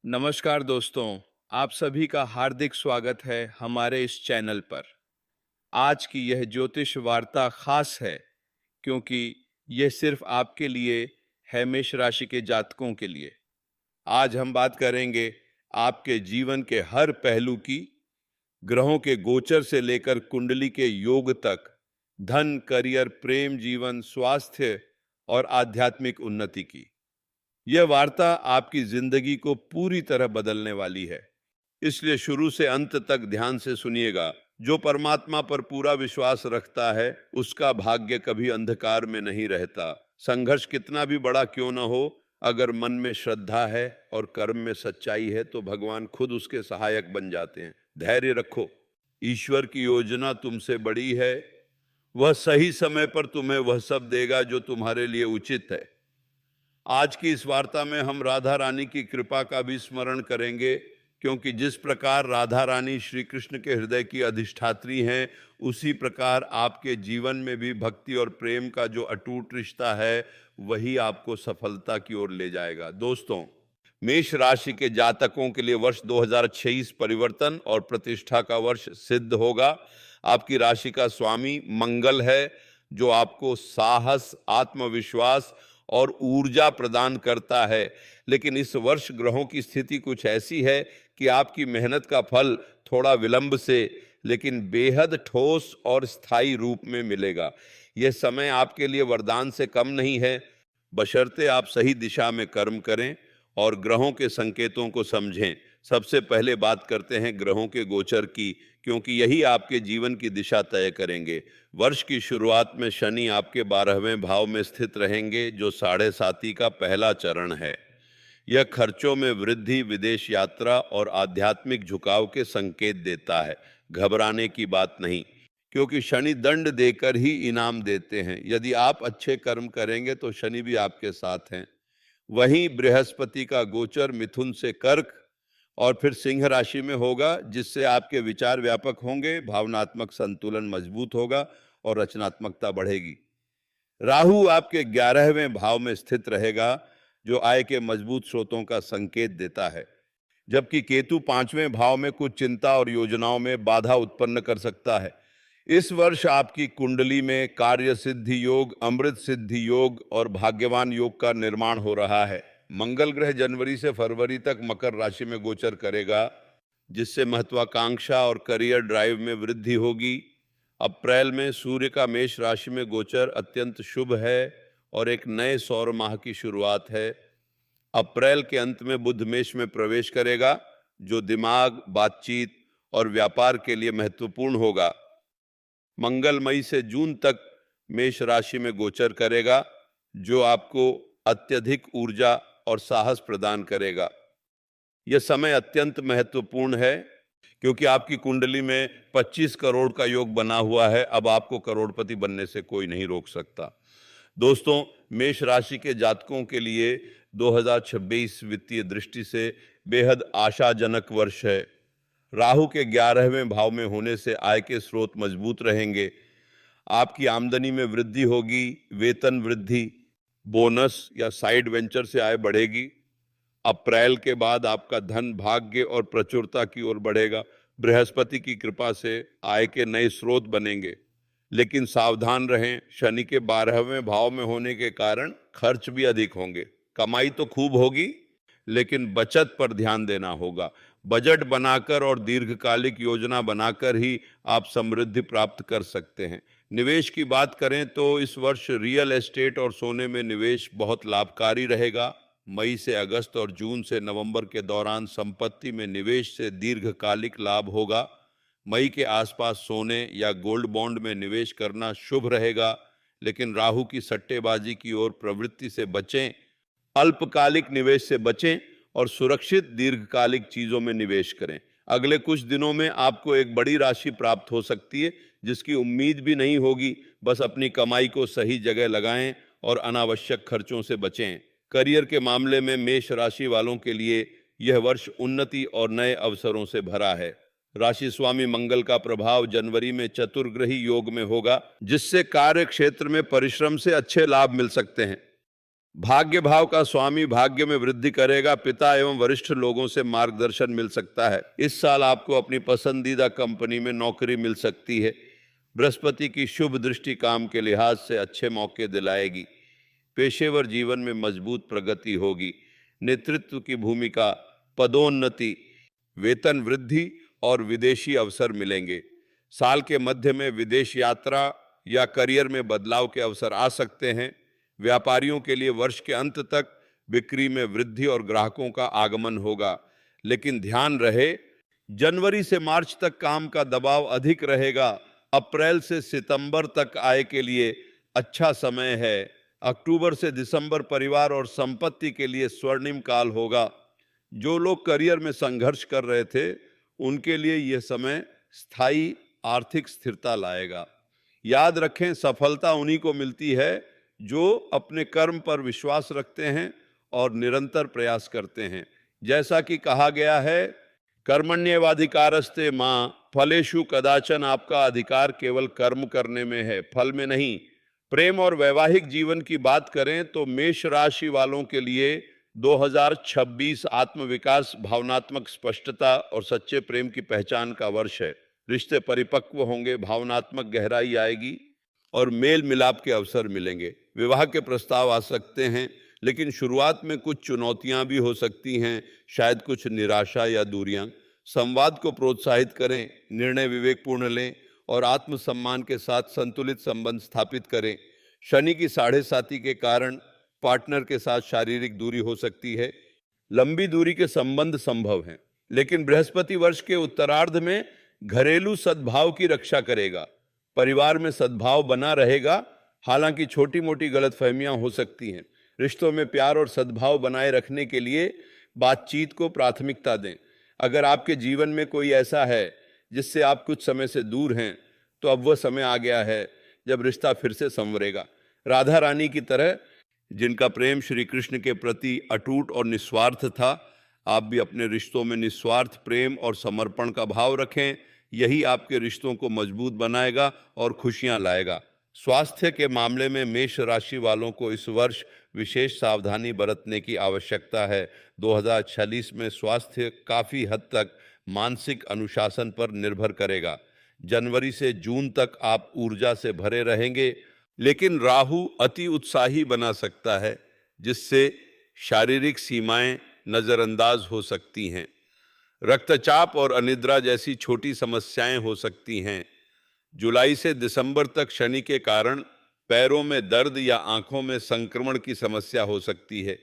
नमस्कार दोस्तों, आप सभी का हार्दिक स्वागत है हमारे इस चैनल पर। आज की यह ज्योतिष वार्ता खास है क्योंकि यह सिर्फ आपके लिए है, मेष राशि के जातकों के लिए। आज हम बात करेंगे आपके जीवन के हर पहलू की, ग्रहों के गोचर से लेकर कुंडली के योग तक, धन, करियर, प्रेम जीवन, स्वास्थ्य और आध्यात्मिक उन्नति की। यह वार्ता आपकी जिंदगी को पूरी तरह बदलने वाली है, इसलिए शुरू से अंत तक ध्यान से सुनिएगा। जो परमात्मा पर पूरा विश्वास रखता है उसका भाग्य कभी अंधकार में नहीं रहता। संघर्ष कितना भी बड़ा क्यों न हो, अगर मन में श्रद्धा है और कर्म में सच्चाई है तो भगवान खुद उसके सहायक बन जाते हैं। धैर्य रखो, ईश्वर की योजना तुमसे बड़ी है। वह सही समय पर तुम्हें वह सब देगा जो तुम्हारे लिए उचित है। आज की इस वार्ता में हम राधा रानी की कृपा का भी स्मरण करेंगे, क्योंकि जिस प्रकार राधा रानी श्री कृष्ण के हृदय की अधिष्ठात्री हैं, उसी प्रकार आपके जीवन में भी भक्ति और प्रेम का जो अटूट रिश्ता है वही आपको सफलता की ओर ले जाएगा। दोस्तों, मेष राशि के जातकों के लिए वर्ष 2026 परिवर्तन और प्रतिष्ठा का वर्ष सिद्ध होगा। आपकी राशि का स्वामी मंगल है, जो आपको साहस, आत्मविश्वास और ऊर्जा प्रदान करता है। लेकिन इस वर्ष ग्रहों की स्थिति कुछ ऐसी है कि आपकी मेहनत का फल थोड़ा विलंब से लेकिन बेहद ठोस और स्थायी रूप में मिलेगा। यह समय आपके लिए वरदान से कम नहीं है, बशर्ते आप सही दिशा में कर्म करें और ग्रहों के संकेतों को समझें। सबसे पहले बात करते हैं ग्रहों के गोचर की, क्योंकि यही आपके जीवन की दिशा तय करेंगे। वर्ष की शुरुआत में शनि आपके 12वें भाव में स्थित रहेंगे, जो 7.5 का पहला चरण है। यह खर्चों में वृद्धि, विदेश यात्रा और आध्यात्मिक झुकाव के संकेत देता है। घबराने की बात नहीं, क्योंकि शनि दंड देकर ही इनाम देते हैं। यदि आप अच्छे कर्म करेंगे तो शनि भी आपके साथ हैं। वहीं बृहस्पति का गोचर मिथुन से कर्क और फिर सिंह राशि में होगा, जिससे आपके विचार व्यापक होंगे, भावनात्मक संतुलन मजबूत होगा और रचनात्मकता बढ़ेगी। राहु आपके 11वें भाव में स्थित रहेगा, जो आय के मजबूत स्रोतों का संकेत देता है, जबकि केतु 5वें भाव में कुछ चिंता और योजनाओं में बाधा उत्पन्न कर सकता है। इस वर्ष आपकी कुंडली में कार्य सिद्धि योग, अमृत सिद्धि योग और भाग्यवान योग का निर्माण हो रहा है। मंगल ग्रह जनवरी से फरवरी तक मकर राशि में गोचर करेगा, जिससे महत्वाकांक्षा और करियर ड्राइव में वृद्धि होगी। अप्रैल में सूर्य का मेष राशि में गोचर अत्यंत शुभ है और एक नए सौर माह की शुरुआत है। अप्रैल के अंत में बुध मेष में प्रवेश करेगा, जो दिमाग, बातचीत और व्यापार के लिए महत्वपूर्ण होगा। मंगल मई से जून तक मेष राशि में गोचर करेगा, जो आपको अत्यधिक ऊर्जा और साहस प्रदान करेगा। यह समय अत्यंत महत्वपूर्ण है, क्योंकि आपकी कुंडली में 25 करोड़ का योग बना हुआ है। अब आपको करोड़पति बनने से कोई नहीं रोक सकता। दोस्तों, मेष राशि के जातकों के लिए 2026 वित्तीय दृष्टि से बेहद आशाजनक वर्ष है। राहु के 11वें भाव में होने से आय के स्रोत मजबूत रहेंगे। आपकी आमदनी में वृद्धि होगी, वेतन वृद्धि, बोनस या साइड वेंचर से आय बढ़ेगी। अप्रैल के बाद आपका धन, भाग्य और प्रचुरता की ओर बढ़ेगा। बृहस्पति की कृपा से आय के नए स्रोत बनेंगे, लेकिन सावधान रहें, शनि के 12वें भाव में होने के कारण खर्च भी अधिक होंगे। कमाई तो खूब होगी, लेकिन बचत पर ध्यान देना होगा। बजट बनाकर और दीर्घकालिक योजना बनाकर ही आप समृद्धि प्राप्त कर सकते हैं। निवेश की बात करें तो इस वर्ष रियल एस्टेट और सोने में निवेश बहुत लाभकारी रहेगा। मई से अगस्त और जून से नवंबर के दौरान संपत्ति में निवेश से दीर्घकालिक लाभ होगा। मई के आसपास सोने या गोल्ड बॉन्ड में निवेश करना शुभ रहेगा, लेकिन राहु की सट्टेबाजी की ओर प्रवृत्ति से बचें। अल्पकालिक निवेश से बचें और सुरक्षित दीर्घकालिक चीजों में निवेश करें। अगले कुछ दिनों में आपको एक बड़ी राशि प्राप्त हो सकती है, जिसकी उम्मीद भी नहीं होगी। बस अपनी कमाई को सही जगह लगाएं और अनावश्यक खर्चों से बचें। करियर के मामले में मेष राशि वालों के लिए यह वर्ष उन्नति और नए अवसरों से भरा है। राशि स्वामी मंगल का प्रभाव जनवरी में चतुर्ग्रही योग में होगा, जिससे कार्य क्षेत्र में परिश्रम से अच्छे लाभ मिल सकते हैं। भाग्य भाव का स्वामी भाग्य में वृद्धि करेगा। पिता एवं वरिष्ठ लोगों से मार्गदर्शन मिल सकता है। इस साल आपको अपनी पसंदीदा कंपनी में नौकरी मिल सकती है। बृहस्पति की शुभ दृष्टि काम के लिहाज से अच्छे मौके दिलाएगी। पेशेवर जीवन में मजबूत प्रगति होगी। नेतृत्व की भूमिका, पदोन्नति, वेतन वृद्धि और विदेशी अवसर मिलेंगे। साल के मध्य में विदेश यात्रा या करियर में बदलाव के अवसर आ सकते हैं। व्यापारियों के लिए वर्ष के अंत तक बिक्री में वृद्धि और ग्राहकों का आगमन होगा, लेकिन ध्यान रहे जनवरी से मार्च तक काम का दबाव अधिक रहेगा। अप्रैल से सितंबर तक आय के लिए अच्छा समय है। अक्टूबर से दिसंबर परिवार और संपत्ति के लिए स्वर्णिम काल होगा। जो लोग करियर में संघर्ष कर रहे थे उनके लिए यह समय स्थायी आर्थिक स्थिरता लाएगा। याद रखें, सफलता उन्हीं को मिलती है जो अपने कर्म पर विश्वास रखते हैं और निरंतर प्रयास करते हैं। जैसा कि कहा गया है, कर्मण्येवाधिकारस्ते मां फलेषु कदाचन। आपका अधिकार केवल कर्म करने में है, फल में नहीं। प्रेम और वैवाहिक जीवन की बात करें तो मेष राशि वालों के लिए 2026 आत्मविकास, भावनात्मक स्पष्टता और सच्चे प्रेम की पहचान का वर्ष है। रिश्ते परिपक्व होंगे, भावनात्मक गहराई आएगी और मेल मिलाप के अवसर मिलेंगे। विवाह के प्रस्ताव आ सकते हैं, लेकिन शुरुआत में कुछ चुनौतियां भी हो सकती हैं, शायद कुछ निराशा या दूरियां। संवाद को प्रोत्साहित करें, निर्णय विवेकपूर्ण लें और आत्मसम्मान के साथ संतुलित संबंध स्थापित करें। शनि की 7.5 के कारण पार्टनर के साथ शारीरिक दूरी हो सकती है। लंबी दूरी के संबंध संभव हैं, लेकिन बृहस्पति वर्ष के उत्तरार्ध में घरेलू सद्भाव की रक्षा करेगा। परिवार में सद्भाव बना रहेगा, हालांकि छोटी मोटी गलतफहमियां हो सकती हैं। रिश्तों में प्यार और सद्भाव बनाए रखने के लिए बातचीत को प्राथमिकता दें। अगर आपके जीवन में कोई ऐसा है जिससे आप कुछ समय से दूर हैं, तो अब वह समय आ गया है जब रिश्ता फिर से संवरेगा। राधा रानी की तरह जिनका प्रेम श्री कृष्ण के प्रति अटूट और निस्वार्थ था, आप भी अपने रिश्तों में निस्वार्थ प्रेम और समर्पण का भाव रखें। यही आपके रिश्तों को मजबूत बनाएगा और खुशियां लाएगा। स्वास्थ्य के मामले में मेष राशि वालों को इस वर्ष विशेष सावधानी बरतने की आवश्यकता है। 2046 में स्वास्थ्य काफ़ी हद तक मानसिक अनुशासन पर निर्भर करेगा। जनवरी से जून तक आप ऊर्जा से भरे रहेंगे, लेकिन राहु अति उत्साही बना सकता है, जिससे शारीरिक सीमाएं नज़रअंदाज हो सकती हैं। रक्तचाप और अनिद्रा जैसी छोटी समस्याएं हो सकती हैं। जुलाई से दिसंबर तक शनि के कारण पैरों में दर्द या आंखों में संक्रमण की समस्या हो सकती है।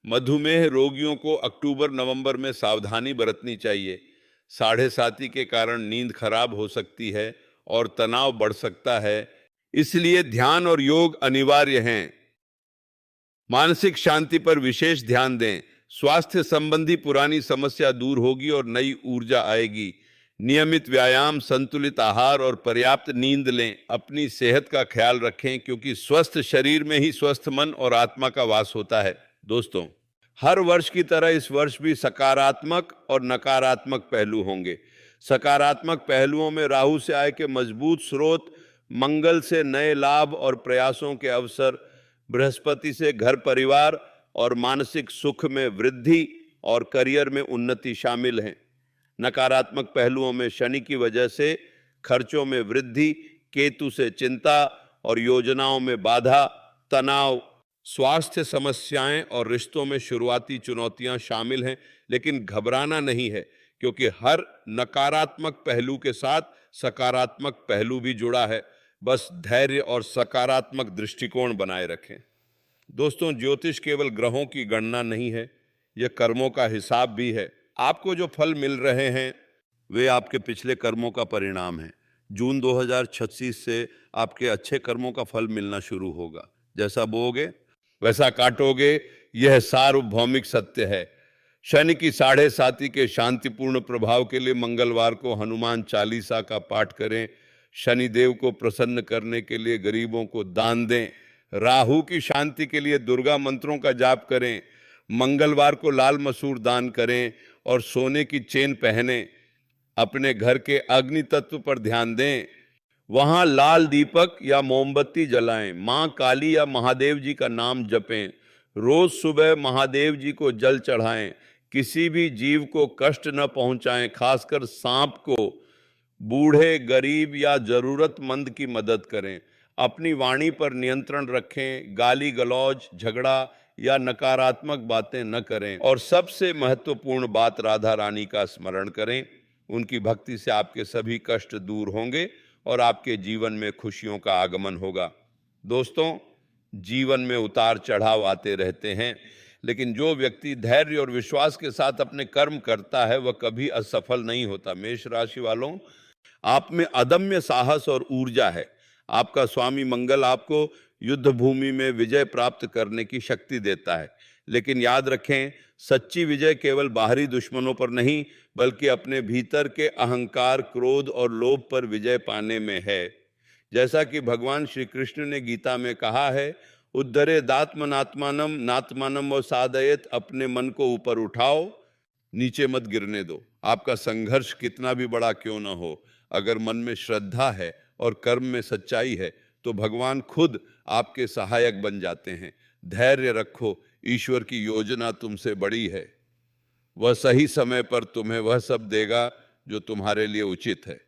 मधुमेह रोगियों को अक्टूबर-नवंबर में सावधानी बरतनी चाहिए। 7.5 के कारण नींद खराब हो सकती है और तनाव बढ़ सकता है, इसलिए ध्यान और योग अनिवार्य हैं। मानसिक शांति पर विशेष ध्यान दें। स्वास्थ्य संबंधी पुरानी समस्या दूर होगी और नई ऊर्जा आएगी। नियमित व्यायाम, संतुलित आहार और पर्याप्त नींद लें। अपनी सेहत का ख्याल रखें, क्योंकि स्वस्थ शरीर में ही स्वस्थ मन और आत्मा का वास होता है। दोस्तों, हर वर्ष की तरह इस वर्ष भी सकारात्मक और नकारात्मक पहलू होंगे। सकारात्मक पहलुओं में राहु से आय के मजबूत स्रोत, मंगल से नए लाभ और प्रयासों के अवसर, बृहस्पति से घर परिवार और मानसिक सुख में वृद्धि और करियर में उन्नति शामिल हैं। नकारात्मक पहलुओं में शनि की वजह से खर्चों में वृद्धि, केतु से चिंता और योजनाओं में बाधा, तनाव, स्वास्थ्य समस्याएं और रिश्तों में शुरुआती चुनौतियां शामिल हैं। लेकिन घबराना नहीं है, क्योंकि हर नकारात्मक पहलू के साथ सकारात्मक पहलू भी जुड़ा है। बस धैर्य और सकारात्मक दृष्टिकोण बनाए रखें। दोस्तों, ज्योतिष केवल ग्रहों की गणना नहीं है, यह कर्मों का हिसाब भी है। आपको जो फल मिल रहे हैं वे आपके पिछले कर्मों का परिणाम है। जून 2036 से आपके अच्छे कर्मों का फल मिलना शुरू होगा। जैसा बोओगे वैसा काटोगे, यह सार्वभौमिक सत्य है। शनि की 7.5 के शांतिपूर्ण प्रभाव के लिए मंगलवार को हनुमान चालीसा का पाठ करें। शनिदेव को प्रसन्न करने के लिए गरीबों को दान दें। राहु की शांति के लिए दुर्गा मंत्रों का जाप करें। मंगलवार को लाल मसूर दान करें और सोने की चेन पहने। अपने घर के अग्नि तत्व पर ध्यान दें, वहां लाल दीपक या मोमबत्ती जलाएं। मां काली या महादेव जी का नाम जपें। रोज सुबह महादेव जी को जल चढ़ाएं, किसी भी जीव को कष्ट न पहुंचाएं, खासकर सांप को, बूढ़े, गरीब या जरूरतमंद की मदद करें। अपनी वाणी पर नियंत्रण रखें, गाली गलौज, झगड़ा या नकारात्मक बातें न करें। और सबसे महत्वपूर्ण बात, राधा रानी का स्मरण करें। उनकी भक्ति से आपके सभी कष्ट दूर होंगे और आपके जीवन में खुशियों का आगमन होगा। दोस्तों, जीवन में उतार चढ़ाव आते रहते हैं, लेकिन जो व्यक्ति धैर्य और विश्वास के साथ अपने कर्म करता है वह कभी असफल नहीं होता। मेष राशि वालों, आप में अदम्य साहस और ऊर्जा है। आपका स्वामी मंगल आपको युद्ध भूमि में विजय प्राप्त करने की शक्ति देता है। लेकिन याद रखें, सच्ची विजय केवल बाहरी दुश्मनों पर नहीं, बल्कि अपने भीतर के अहंकार, क्रोध और लोभ पर विजय पाने में है। जैसा कि भगवान श्री कृष्ण ने गीता में कहा है, उद्धरेदात्मनात्मानम नात्मानम व साधयेत, अपने मन को ऊपर उठाओ, नीचे मत गिरने दो। आपका संघर्ष कितना भी बड़ा क्यों न हो, अगर मन में श्रद्धा है और कर्म में सच्चाई है तो भगवान खुद आपके सहायक बन जाते हैं। धैर्य रखो, ईश्वर की योजना तुमसे बड़ी है। वह सही समय पर तुम्हें वह सब देगा जो तुम्हारे लिए उचित है।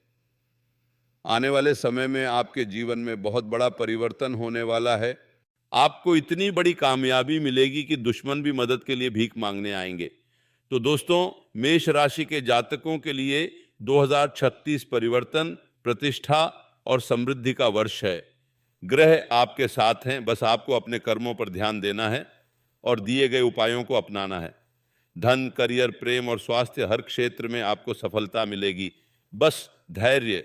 आने वाले समय में आपके जीवन में बहुत बड़ा परिवर्तन होने वाला है। आपको इतनी बड़ी कामयाबी मिलेगी कि दुश्मन भी मदद के लिए भीख मांगने आएंगे। तो दोस्तों, मेष राशि के जातकों के लिए 2036 परिवर्तन, प्रतिष्ठा और समृद्धि का वर्ष है। ग्रह आपके साथ हैं, बस आपको अपने कर्मों पर ध्यान देना है और दिए गए उपायों को अपनाना है। धन, करियर, प्रेम और स्वास्थ्य, हर क्षेत्र में आपको सफलता मिलेगी। बस धैर्य,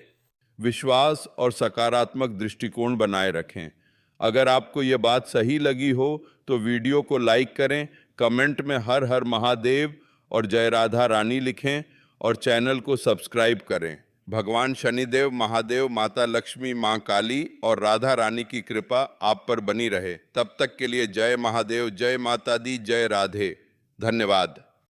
विश्वास और सकारात्मक दृष्टिकोण बनाए रखें। अगर आपको ये बात सही लगी हो तो वीडियो को लाइक करें, कमेंट में हर हर महादेव और जय राधा रानी लिखें और चैनल को सब्सक्राइब करें। भगवान शनिदेव, महादेव, माता लक्ष्मी, माँ काली और राधा रानी की कृपा आप पर बनी रहे। तब तक के लिए जय महादेव, जय माता दी, जय राधे। धन्यवाद।